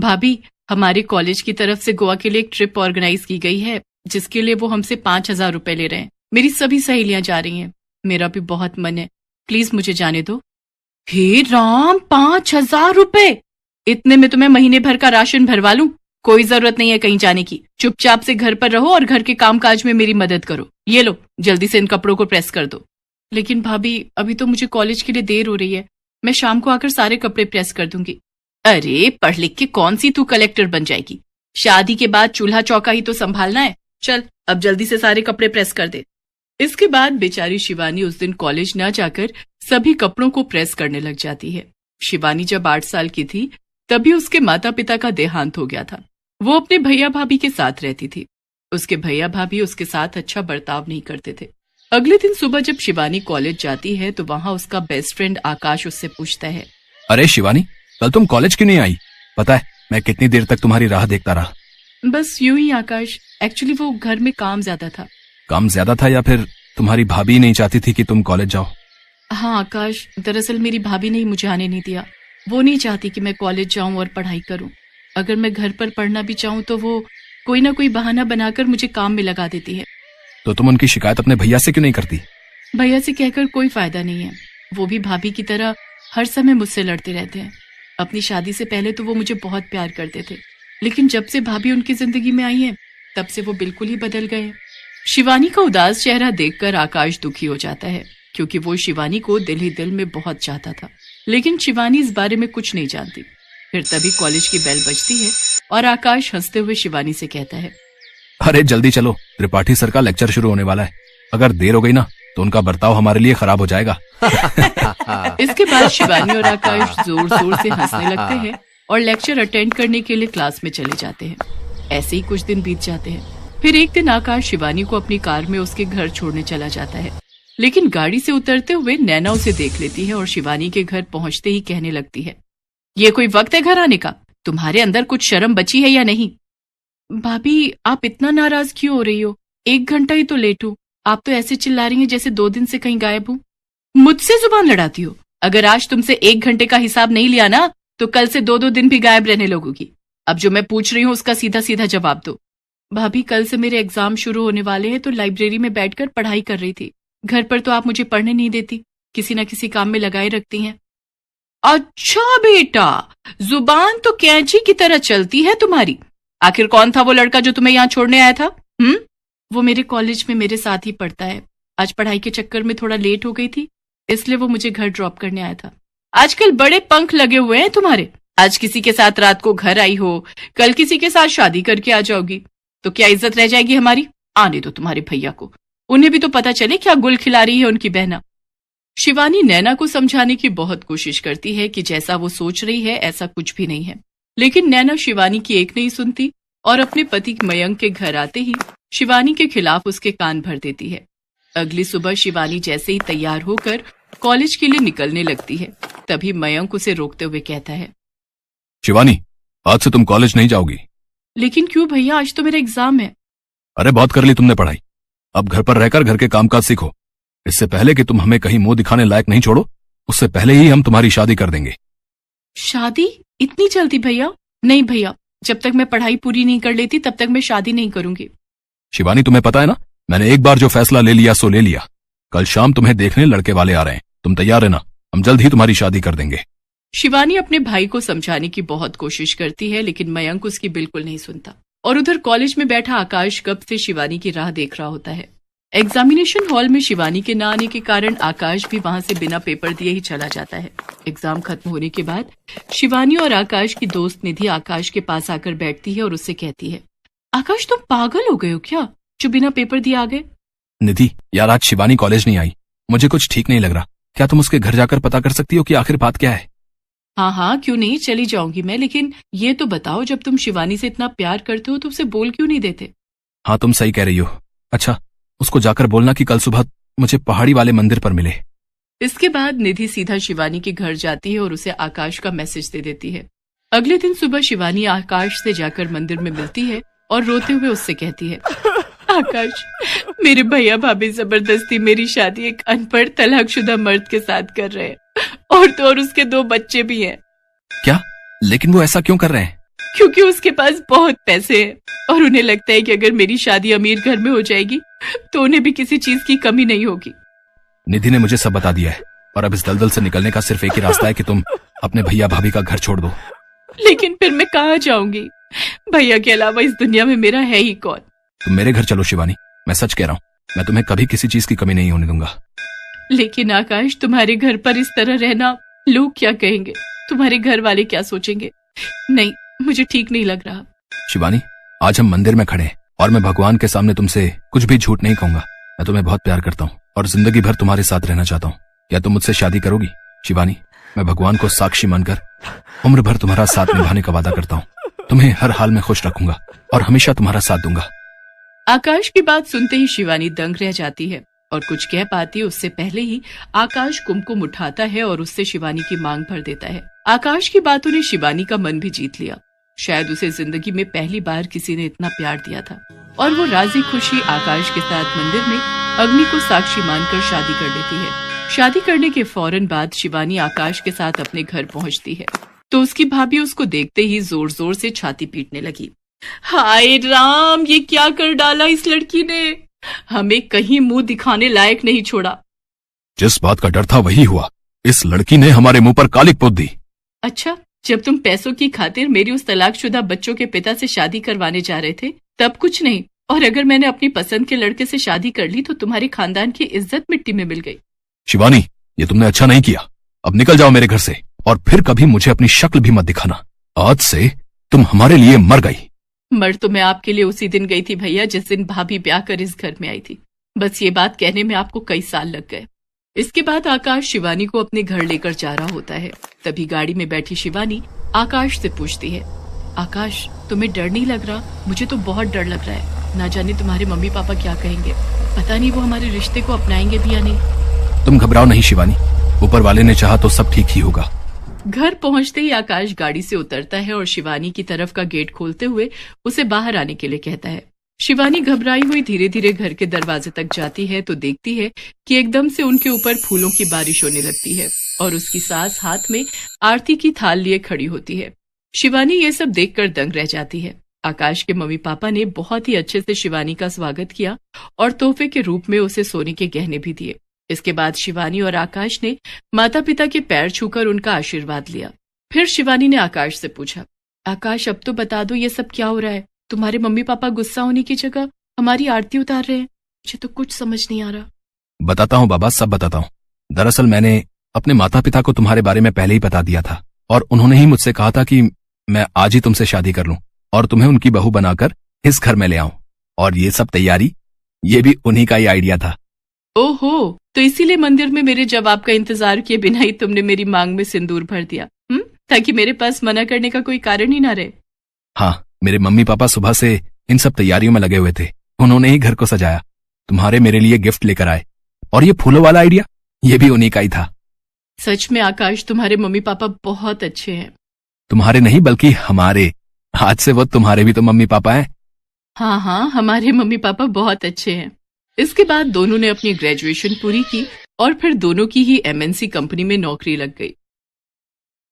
भाभी, हमारे कॉलेज की तरफ से गोवा के लिए एक ट्रिप ऑर्गेनाइज की गई है, जिसके लिए वो हमसे 5,000 रुपए ले रहे हैं। मेरी सभी सहेलियां जा रही हैं। मेरा भी बहुत मन है, प्लीज मुझे जाने दो। हे राम, 5,000 रुपए! इतने में तो मैं महीने भर का राशन भरवा लूं। कोई जरूरत नहीं है कहीं जाने की। चुपचाप से घर पर रहो और घर के कामकाज में मेरी मदद करो। ये लो, जल्दी से इन कपड़ों को प्रेस कर दो। लेकिन भाभी, अभी तो मुझे कॉलेज के लिए देर हो रही है। मैं शाम को आकर सारे कपड़े प्रेस कर दूंगी। अरे, पढ़ लिख के कौन सी तू कलेक्टर बन जाएगी? शादी के बाद चूल्हा चौका ही तो संभालना है। चल, अब जल्दी से सारे कपड़े प्रेस कर दे। इसके बाद बेचारी शिवानी उस दिन कॉलेज न जाकर सभी कपड़ों को प्रेस करने लग जाती है। शिवानी जब 8 साल की थी तभी उसके माता पिता का देहांत हो गया था। वो अपने भैया भाभी के साथ रहती थी। उसके भैया भाभी उसके साथ अच्छा बर्ताव नहीं करते थे। अगले दिन सुबह जब शिवानी कॉलेज जाती है तो वहाँ उसका बेस्ट फ्रेंड आकाश उससे पूछता है, अरे शिवानी, कल तुम कॉलेज क्यों नहीं आई? पता है मैं कितनी देर तक तुम्हारी राह देखता रहा। बस यूं ही आकाश, एक्चुअली वो घर में काम ज्यादा था। काम ज्यादा था या फिर तुम्हारी भाभी नहीं चाहती थी कि तुम कॉलेज जाओ? हाँ आकाश, दरअसल मेरी भाभी ने ही मुझे आने नहीं दिया। वो नहीं चाहती कि मैं कॉलेज जाऊं और पढ़ाई करूं। अगर मैं घर पर पढ़ना भी चाहूं तो वो कोई ना कोई बहाना बनाकर मुझे काम में लगा देती है। तो तुम उनकी शिकायत अपने भैया से क्यों नहीं करती? भैया से कहकर कोई फायदा नहीं है। वो भी भाभी की तरह हर समय मुझसे लड़ते रहते हैं। अपनी शादी से पहले तो वो मुझे बहुत प्यार करते थे, लेकिन जब से भाभी उनकी जिंदगी में आई है तब से वो बिल्कुल ही बदल गए। शिवानी का उदास चेहरा देखकर आकाश दुखी हो जाता है, क्योंकि वो शिवानी को दिल ही दिल में बहुत चाहता था। लेकिन शिवानी इस बारे में कुछ नहीं जानती। फिर तभी कॉलेज की बेल बजती है और आकाश हंसते हुए शिवानी से कहता है, अरे जल्दी चलो, त्रिपाठी सर का लेक्चर शुरू होने वाला है। अगर देर हो गई ना तो उनका बर्ताव हमारे लिए खराब हो जाएगा। इसके बाद शिवानी और आकाश जोर जोर से हंसने लगते हैं और लेक्चर अटेंड करने के लिए क्लास में चले जाते हैं। ऐसे ही कुछ दिन बीत जाते हैं। फिर एक दिन आकाश शिवानी को अपनी कार में उसके घर छोड़ने चला जाता है, लेकिन गाड़ी से उतरते हुए नैना उसे देख लेती है और शिवानी के घर पहुंचते ही कहने लगती है, ये कोई वक्त है घर आने का? तुम्हारे अंदर कुछ शर्म बची है या नहीं? भाभी, आप इतना नाराज क्यों हो रही हो? 1 घंटा ही तो लेट हूँ। आप तो ऐसे चिल्ला रही हैं जैसे 2 दिन से कहीं गायब हूँ। मुझसे जुबान लड़ाती हो? अगर आज तुमसे 1 घंटे का हिसाब नहीं लिया ना तो कल से 2-2 दिन भी गायब रहने लगोगी। अब जो मैं पूछ रही हूँ उसका सीधा सीधा जवाब दो। भाभी, कल से मेरे एग्जाम शुरू होने वाले हैं तो लाइब्रेरी में बैठकर पढ़ाई कर रही थी। घर पर तो आप मुझे पढ़ने नहीं देती, किसी न किसी काम में लगाए रखती हैं। अच्छा बेटा, जुबान तो कैंची की तरह चलती है तुम्हारी। आखिर कौन था वो लड़का जो तुम्हें यहाँ छोड़ने आया था? वो मेरे कॉलेज में मेरे साथ ही पढ़ता है। आज पढ़ाई के चक्कर में थोड़ा लेट हो गई थी, इसलिए वो मुझे घर ड्रॉप करने आया था। आजकल बड़े पंख लगे हुए हैं तुम्हारे। आज किसी के साथ रात को घर आई हो, कल किसी के साथ शादी करके आ जाओगी, तो क्या इज्जत रह जाएगी हमारी? आने दो तुम्हारे भैया को, उन्हें भी तो पता चले क्या गुल खिला रही है उनकी बहना। शिवानी नैना को समझाने की बहुत कोशिश करती है कि जैसा वो सोच रही है ऐसा कुछ भी नहीं है, लेकिन नैना शिवानी की एक नहीं सुनती और अपने पति मयंक के घर आते ही शिवानी के खिलाफ उसके कान भर देती है। अगली सुबह शिवानी जैसे ही तैयार होकर कॉलेज के लिए निकलने लगती है, तभी मयंक उसे रोकते हुए कहता है, शिवानी, आज से तुम कॉलेज नहीं जाओगी। लेकिन क्यों भैया, आज तो मेरा एग्जाम है। अरे बहुत कर ली तुमने पढ़ाई, अब घर पर रहकर घर के कामकाज सीखो। इससे पहले कि तुम हमें कहीं मुंह दिखाने लायक नहीं छोड़ो, उससे पहले ही हम तुम्हारी शादी कर देंगे। शादी? इतनी जल्दी भैया? नहीं भैया, जब तक मैं पढ़ाई पूरी नहीं कर लेती तब तक मैं शादी नहीं करूंगी। शिवानी, तुम्हें पता है ना, मैंने एक बार जो फैसला ले लिया सो ले लिया। कल शाम तुम्हें देखने लड़के वाले आ रहे हैं, तुम तैयार रहना, हम जल्द ही तुम्हारी शादी कर देंगे। शिवानी अपने भाई को समझाने की बहुत कोशिश करती है, लेकिन मयंक उसकी बिल्कुल नहीं सुनता। और उधर कॉलेज में बैठा आकाश कब से शिवानी की राह देख रहा होता है। एग्जामिनेशन हॉल में शिवानी के न आने के कारण आकाश भी वहां से बिना पेपर दिए ही चला जाता है। एग्जाम खत्म होने के बाद शिवानी और आकाश की दोस्त निधि आकाश के पास आकर बैठती है और उससे कहती है, आकाश तुम पागल हो गए हो क्या, जो बिना पेपर दिए आ गए? निधि यार, आज शिवानी कॉलेज नहीं आई, मुझे कुछ ठीक नहीं लग रहा। क्या तुम उसके घर जाकर पता कर सकती हो कि आखिर बात क्या है? हाँ, क्यों नहीं, चली जाऊंगी मैं। लेकिन ये तो बताओ, जब तुम शिवानी से इतना प्यार करते हो तो उसे बोल क्यों नहीं देते? हाँ, तुम सही कह रही हो। अच्छा, उसको जाकर बोलना कि कल सुबह मुझे पहाड़ी वाले मंदिर पर मिले। इसके बाद निधि सीधा शिवानी के घर जाती है और उसे आकाश का मैसेज दे देती है। अगले दिन सुबह शिवानी आकाश से जाकर मंदिर में मिलती है और रोते हुए उससे कहती है, आकाश, मेरे भैया भाभी जबरदस्ती मेरी शादी एक अनपढ़ तलाकशुदा मर्द के साथ कर रहे हैं, और तो और उसके 2 बच्चे भी हैं। क्या? लेकिन वो ऐसा क्यों कर रहे हैं? क्योंकि उसके पास बहुत पैसे हैं और उन्हें लगता है कि अगर मेरी शादी अमीर घर में हो जाएगी तो उन्हें भी किसी चीज की कमी नहीं होगी। निधि ने मुझे सब बता दिया है और अब इस दलदल से निकलने का सिर्फ एक ही रास्ता है कि तुम अपने भैया भाभी का घर छोड़ दो। लेकिन फिर मैं कहाँ जाऊंगी? भैया के अलावा इस दुनिया में मेरा है ही कौन? तुम मेरे घर चलो शिवानी, मैं सच कह रहा हूँ, मैं तुम्हें कभी किसी चीज की कमी नहीं होने दूंगा। लेकिन आकाश, तुम्हारे घर पर इस तरह रहना लोग क्या कहेंगे? तुम्हारे घर वाले क्या सोचेंगे? नहीं, मुझे ठीक नहीं लग रहा। शिवानी, आज हम मंदिर में खड़े हैं और मैं भगवान के सामने तुमसे कुछ भी झूठ नहीं कहूंगा। मैं तुम्हें बहुत प्यार करता हूँ और जिंदगी भर तुम्हारे साथ रहना चाहता हूँ। क्या तुम मुझसे शादी करोगी? शिवानी, मैं भगवान को साक्षी मानकर उम्र भर तुम्हारा साथ निभाने का वादा करता हूँ। तुम्हें हर हाल में खुश रखूंगा और हमेशा तुम्हारा साथ दूंगा। आकाश की बात सुनते ही शिवानी दंग रह जाती है और कुछ कह पाती उससे पहले ही आकाश कुमकुम उठाता है और उससे शिवानी की मांग भर देता है। आकाश की बातों ने शिवानी का मन भी जीत लिया। शायद उसे जिंदगी में पहली बार किसी ने इतना प्यार दिया था और वो राजी खुशी आकाश के साथ मंदिर में अग्नि को साक्षी मानकर शादी कर लेती है। शादी करने के फौरन बाद शिवानी आकाश के साथ अपने घर पहुंचती है तो उसकी भाभी उसको देखते ही जोर जोर से छाती पीटने लगी। हाय राम, ये क्या कर डाला इस लड़की ने? हमें कहीं मुंह दिखाने लायक नहीं छोड़ा। जिस बात का डर था वही हुआ। इस लड़की ने हमारे मुंह पर कालिक पोत दी। अच्छा, जब तुम पैसों की खातिर मेरी उस तलाकशुदा बच्चों के पिता से शादी करवाने जा रहे थे तब कुछ नहीं, और अगर मैंने अपनी पसंद के लड़के से शादी कर ली तो तुम्हारे खानदान की इज्जत मिट्टी में मिल गई। शिवानी, ये तुमने अच्छा नहीं किया। अब निकल जाओ मेरे घर से और फिर कभी मुझे अपनी शक्ल भी मत दिखाना। आज से तुम हमारे लिए मर गई। मर तो मैं आपके लिए उसी दिन गई थी भैया जिस दिन भाभी ब्याह कर इस घर में आई थी। बस ये बात कहने में आपको कई साल लग गए। इसके बाद आकाश शिवानी को अपने घर लेकर जा रहा होता है। तभी गाड़ी में बैठी शिवानी आकाश से पूछती है, आकाश, तुम्हें डर नहीं लग रहा? मुझे तो बहुत डर लग रहा है। ना जाने तुम्हारे मम्मी पापा क्या कहेंगे। पता नहीं वो हमारे रिश्ते को अपनाएंगे भी या नहीं। तुम घबराओ नहीं शिवानी, ऊपर वाले ने चाहा तो सब ठीक ही होगा। घर पहुंचते ही आकाश गाड़ी से उतरता है और शिवानी की तरफ का गेट खोलते हुए उसे बाहर आने के लिए कहता है। शिवानी घबराई हुई धीरे धीरे घर के दरवाजे तक जाती है तो देखती है कि एकदम से उनके ऊपर फूलों की बारिश होने लगती है और उसकी सास हाथ में आरती की थाल लिए खड़ी होती है। शिवानी ये सब देखकर दंग रह जाती है। आकाश के मम्मी पापा ने बहुत ही अच्छे से शिवानी का स्वागत किया और तोहफे के रूप में उसे सोने के गहने भी दिए। इसके बाद शिवानी और आकाश ने माता पिता के पैर छूकर उनका आशीर्वाद लिया। फिर शिवानी ने आकाश से पूछा, आकाश, अब तो बता दो ये सब क्या हो रहा है? तुम्हारे मम्मी पापा गुस्सा होने की जगह हमारी आरती उतार रहे हैं। मुझे तो कुछ समझ नहीं आ रहा। बताता हूँ बाबा, सब बताता हूँ। दरअसल मैंने अपने माता पिता को तुम्हारे बारे में पहले ही बता दिया था और उन्होंने ही मुझसे कहा था कि मैं आज ही तुमसे शादी कर लूं और तुम्हें उनकी बहू बनाकर इस घर में ले आऊं। और ये सब तैयारी, ये भी उन्हीं का ही आइडिया था। ओहो, तो इसीलिए मंदिर में मेरे जवाब का इंतजार किए बिना ही तुमने मेरी मांग में सिंदूर भर दिया, ताकि मेरे पास मना करने का कोई कारण ही ना रहे। हाँ, मेरे मम्मी पापा सुबह से इन सब तैयारियों में लगे हुए थे। उन्होंने ही घर को सजाया, तुम्हारे मेरे लिए गिफ्ट लेकर आए और ये फूलों वाला आइडिया, ये भी उन्हीं का ही था। सच में आकाश, तुम्हारे मम्मी पापा बहुत अच्छे हैं। तुम्हारे नहीं बल्कि हमारे। आज से वो तुम्हारे भी तो मम्मी पापा हैं। हाँ, हमारे मम्मी पापा बहुत अच्छे हैं। इसके बाद दोनों ने अपनी ग्रेजुएशन पूरी की और फिर दोनों की ही MNC कंपनी में नौकरी लग गई।